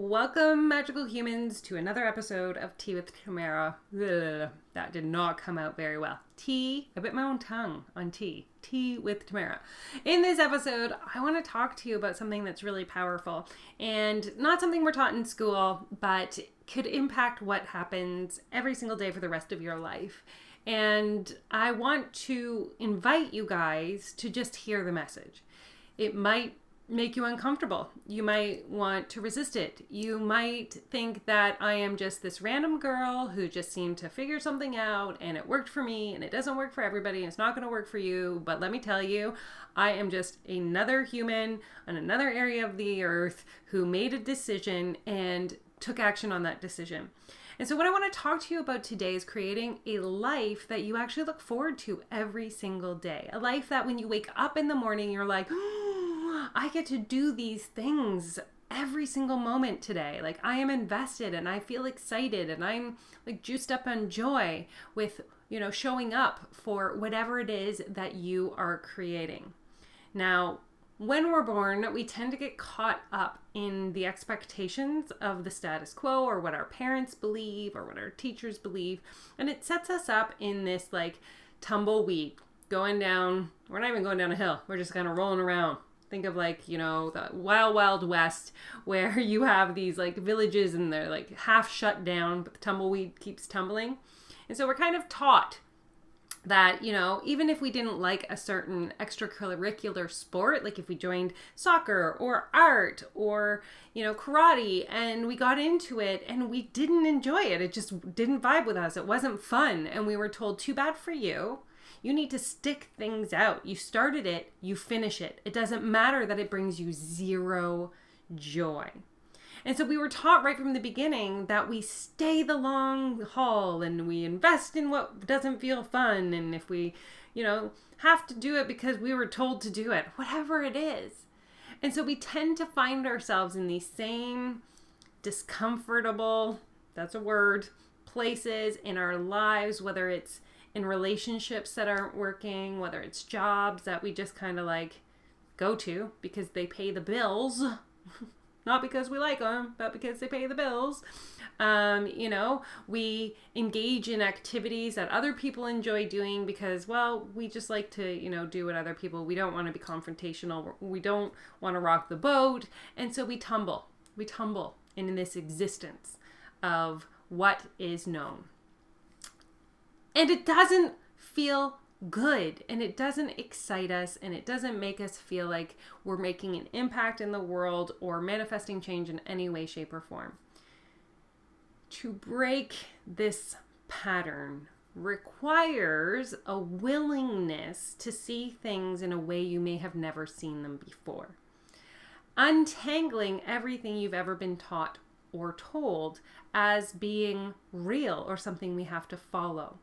Welcome, magical humans, to another episode of Tea with Tamara. Ugh, that did not come out very well. I bit my own tongue on tea. Tea with Tamara. In this episode, I want to talk to you about something that's really powerful and not something we're taught in school, but could impact what happens every single day for the rest of your life. And I want to invite you guys to just hear the message. It might make you uncomfortable. You might want to resist it. You might think that I am just this random girl who just seemed to figure something out and it worked for me and it doesn't work for everybody and it's not going to work for you. But let me tell you, I am just another human on another area of the earth who made a decision and took action on that decision. And so what I want to talk to you about today is creating a life that you actually look forward to every single day. A life that when you wake up in the morning, you're like, I get to do these things every single moment today. Like I am invested and I feel excited and I'm like juiced up on joy with, showing up for whatever it is that you are creating. Now, when we're born, we tend to get caught up in the expectations of the status quo or what our parents believe or what our teachers believe. And it sets us up in this like tumbleweed going down. We're not even going down a hill. We're just kind of rolling around. Think of like, the wild, wild west where you have these like villages and they're like half shut down, but the tumbleweed keeps tumbling. And so we're kind of taught that, even if we didn't like a certain extracurricular sport, like if we joined soccer or art or, karate and we got into it and we didn't enjoy it, it just didn't vibe with us. It wasn't fun. And we were told, too bad for you. You need to stick things out. You started it, you finish it. It doesn't matter that it brings you zero joy. And so we were taught right from the beginning that we stay the long haul and we invest in what doesn't feel fun. And if we, have to do it because we were told to do it, whatever it is. And so we tend to find ourselves in these same discomfortable, that's a word, places in our lives, whether it's in relationships that aren't working, whether it's jobs that we just kind of like go to because they pay the bills, not because we like them, but because they pay the bills. We engage in activities that other people enjoy doing because, we just like to, do what other people, we don't want to be confrontational. We don't want to rock the boat. And so we tumble in this existence of what is known. And it doesn't feel good and it doesn't excite us and it doesn't make us feel like we're making an impact in the world or manifesting change in any way, shape, or form. To break this pattern requires a willingness to see things in a way you may have never seen them before. Untangling everything you've ever been taught or told as being real or something we have to follow.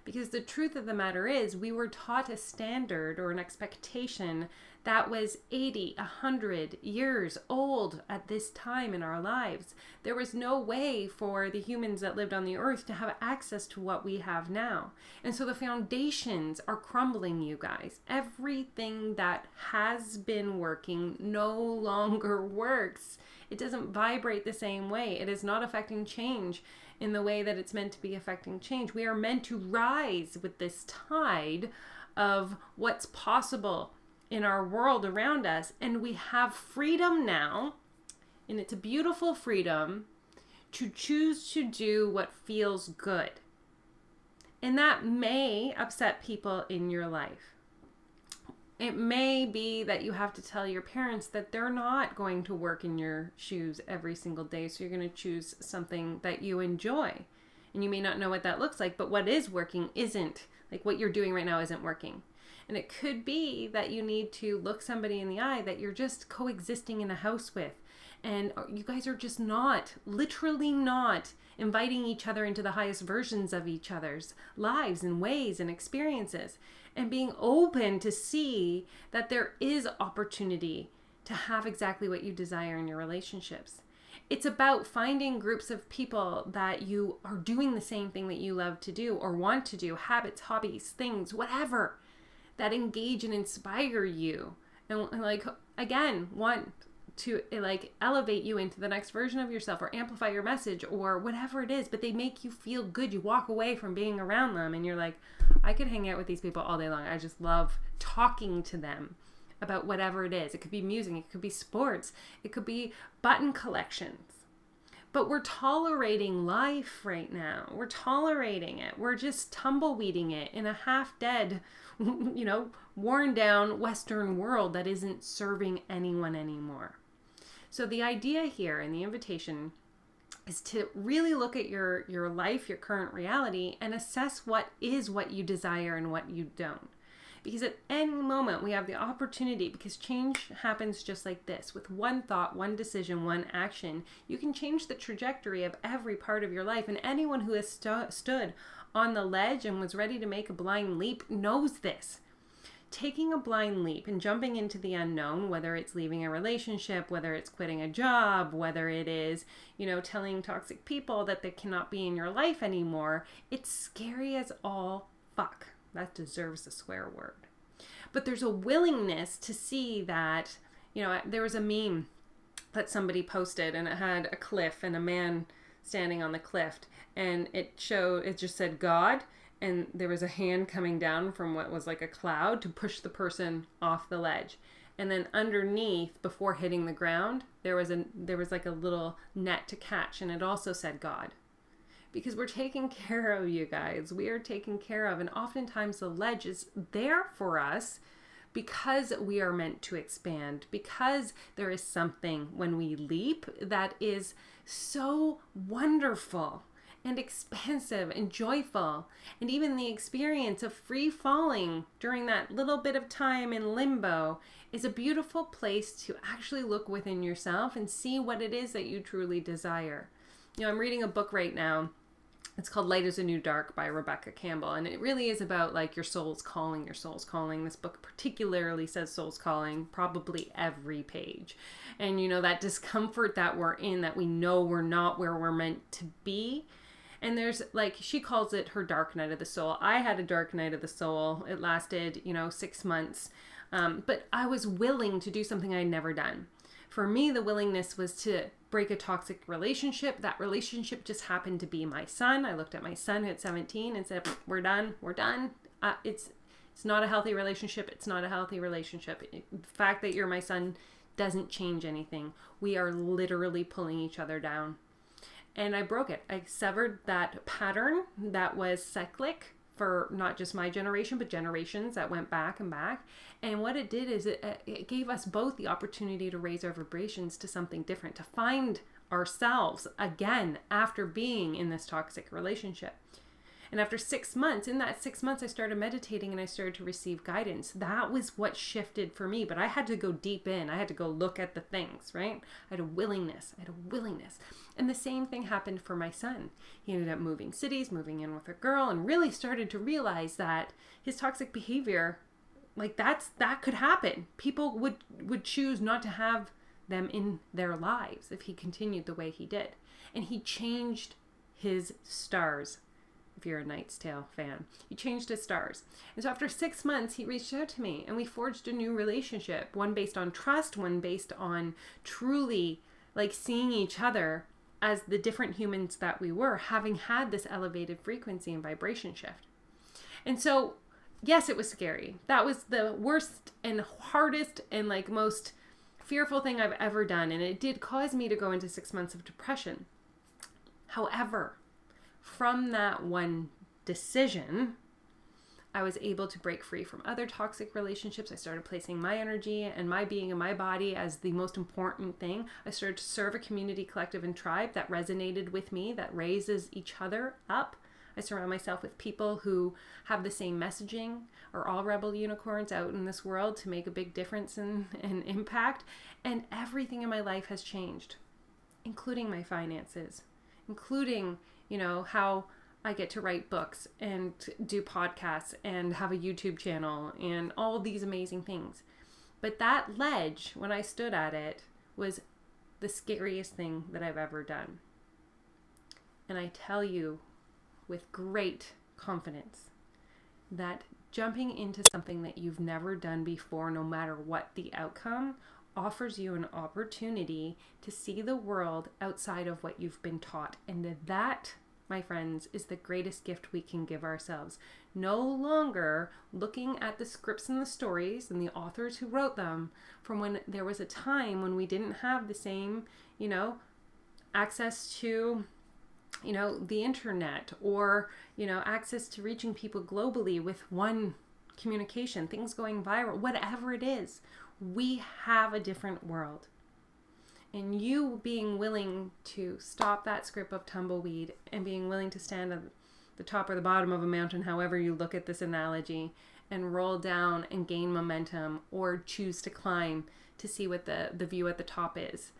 Because the truth of the matter is we were taught a standard or an expectation that was 80, 100 years old at this time in our lives. There was no way for the humans that lived on the earth to have access to what we have now. And so the foundations are crumbling, you guys. Everything that has been working no longer works. It doesn't vibrate the same way. It is not affecting change in the way that it's meant to be affecting change. We are meant to rise with this tide of what's possible in our world around us. And we have freedom now, and it's a beautiful freedom, to choose to do what feels good. And that may upset people in your life. It may be that you have to tell your parents that they're not going to work in your shoes every single day. So you're going to choose something that you enjoy. And you may not know what that looks like, but what is working isn't, like what you're doing right now isn't working. And it could be that you need to look somebody in the eye that you're just coexisting in a house with. And you guys are just literally not inviting each other into the highest versions of each other's lives and ways and experiences. And being open to see that there is opportunity to have exactly what you desire in your relationships. It's about finding groups of people that you are doing the same thing that you love to do or want to do, habits, hobbies, things, whatever, that engage and inspire you. And like, again, want to like elevate you into the next version of yourself or amplify your message or whatever it is, but they make you feel good. You walk away from being around them and you're like, I could hang out with these people all day long. I just love talking to them about whatever it is. It could be music, it could be sports, it could be button collections. But we're tolerating life right now. We're tolerating it. We're just tumbleweeding it in a half-dead, worn down Western world that isn't serving anyone anymore. So the idea here and the invitation is to really look at your life, your current reality, and assess what you desire and what you don't. Because at any moment we have the opportunity, because change happens just like this. With one thought, one decision, one action, you can change the trajectory of every part of your life. And anyone who has stood on the ledge and was ready to make a blind leap knows this. Taking a blind leap and jumping into the unknown, whether it's leaving a relationship, whether it's quitting a job, whether it is, telling toxic people that they cannot be in your life anymore, it's scary as all fuck. That deserves a swear word. But there's a willingness to see that, there was a meme that somebody posted and it had a cliff and a man standing on the cliff, and it just said God, and there was a hand coming down from what was like a cloud to push the person off the ledge. And then underneath, before hitting the ground, there was like a little net to catch, and it also said God. Because we're taking care of you guys. We are taken care of. And oftentimes the ledge is there for us because we are meant to expand. Because there is something when we leap that is so wonderful and expansive and joyful. And even the experience of free falling during that little bit of time in limbo is a beautiful place to actually look within yourself and see what it is that you truly desire. I'm reading a book right now. It's called Light is a New Dark by Rebecca Campbell. And it really is about like your soul's calling, your soul's calling. This book particularly says soul's calling, probably every page. And that discomfort that we're in, that we know we're not where we're meant to be. And there's she calls it her dark night of the soul. I had a dark night of the soul. It lasted, 6 months. But I was willing to do something I'd never done. For me, the willingness was to break a toxic relationship. That relationship just happened to be my son. I looked at my son at 17 and said, we're done. It's not a healthy relationship. It's not a healthy relationship. The fact that you're my son doesn't change anything. We are literally pulling each other down. And I broke it. I severed that pattern that was cyclic for not just my generation, but generations that went back and back. And what it did is it gave us both the opportunity to raise our vibrations to something different, to find ourselves again after being in this toxic relationship. And after 6 months, in that 6 months, I started meditating and I started to receive guidance. That was what shifted for me, but I had to go deep in. I had to go look at the things, right? I had a willingness. And the same thing happened for my son. He ended up moving cities, moving in with a girl, and really started to realize that his toxic behavior, that could happen. People would choose not to have them in their lives if he continued the way he did. And he changed his stars. If you're a Knight's Tale fan, he changed his stars. And so after 6 months, he reached out to me and we forged a new relationship, one based on trust, one based on truly seeing each other as the different humans that we were, having had this elevated frequency and vibration shift. And so, yes, it was scary. That was the worst and hardest and most fearful thing I've ever done. And it did cause me to go into 6 months of depression. However, from that one decision, I was able to break free from other toxic relationships. I started placing my energy and my being and my body as the most important thing. I started to serve a community, collective, and tribe that resonated with me, that raises each other up. I surround myself with people who have the same messaging, are all rebel unicorns out in this world to make a big difference and impact. And everything in my life has changed, including my finances, including how I get to write books and do podcasts and have a YouTube channel and all these amazing things. But that ledge, when I stood at it, was the scariest thing that I've ever done. And I tell you with great confidence that jumping into something that you've never done before, no matter what the outcome, offers you an opportunity to see the world outside of what you've been taught. And that, my friends, is the greatest gift we can give ourselves. No longer looking at the scripts and the stories and the authors who wrote them from when there was a time when we didn't have the same, access to, the internet, or, access to reaching people globally with one communication, things going viral, whatever it is. We have a different world. And you being willing to stop that script of tumbleweed and being willing to stand at the top or the bottom of a mountain, however you look at this analogy, and roll down and gain momentum, or choose to climb to see what the view at the top is.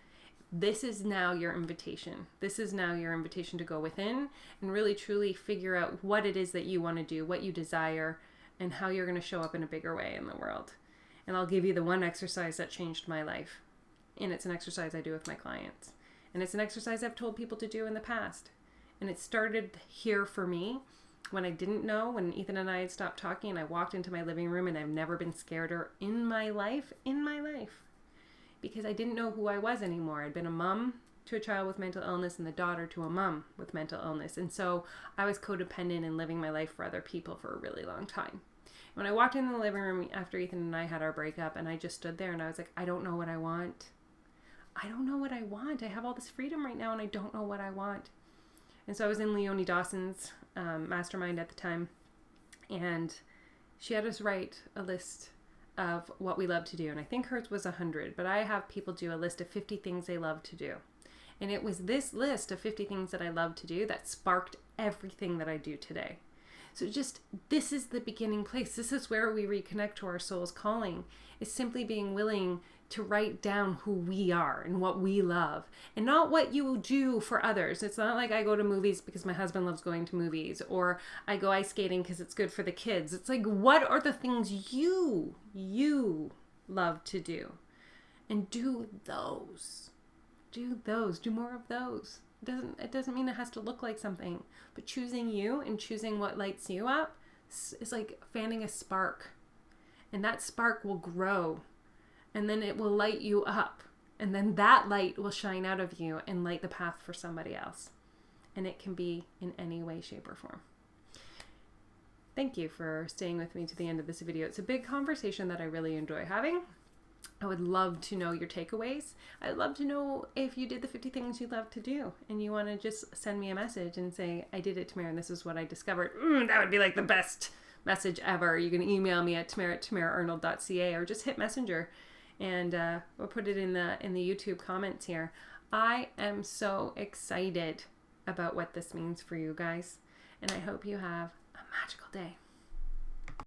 This is now your invitation. This is now your invitation to go within and really truly figure out what it is that you want to do, what you desire, and how you're going to show up in a bigger way in the world. And I'll give you the one exercise that changed my life. And it's an exercise I do with my clients. And it's an exercise I've told people to do in the past. And it started here for me when I didn't know, when Ethan and I had stopped talking, and I walked into my living room, and I've never been scareder in my life, because I didn't know who I was anymore. I'd been a mom to a child with mental illness and the daughter to a mom with mental illness. And so I was codependent and living my life for other people for a really long time. When I walked into the living room after Ethan and I had our breakup, and I just stood there and I was like, I don't know what I want. I don't know what I want. I have all this freedom right now and I don't know what I want. And so I was in Leonie Dawson's mastermind at the time, and she had us write a list of what we love to do. And I think hers was 100, but I have people do a list of 50 things they love to do. And it was this list of 50 things that I love to do that sparked everything that I do today. So this is the beginning place. This is where we reconnect to our soul's calling, is simply being willing to write down who we are and what we love, and not what you do for others. It's not like I go to movies because my husband loves going to movies, or I go ice skating because it's good for the kids. It's like, what are the things you love to do? And do those. Do more of those. It doesn't mean it has to look like something, but choosing you and choosing what lights you up is like fanning a spark, and that spark will grow, and then it will light you up, and then that light will shine out of you and light the path for somebody else. And it can be in any way, shape, or form. Thank you for staying with me to the end of this video. It's a big conversation that I really enjoy having. I would love to know your takeaways. I'd love to know if you did the 50 things you love to do and you want to just send me a message and say, I did it, Tamara, and this is what I discovered. That would be like the best message ever. You can email me at tamara@tamaraarnold.ca, or just hit messenger, and we'll put it in the YouTube comments here. I am so excited about what this means for you guys, and I hope you have a magical day.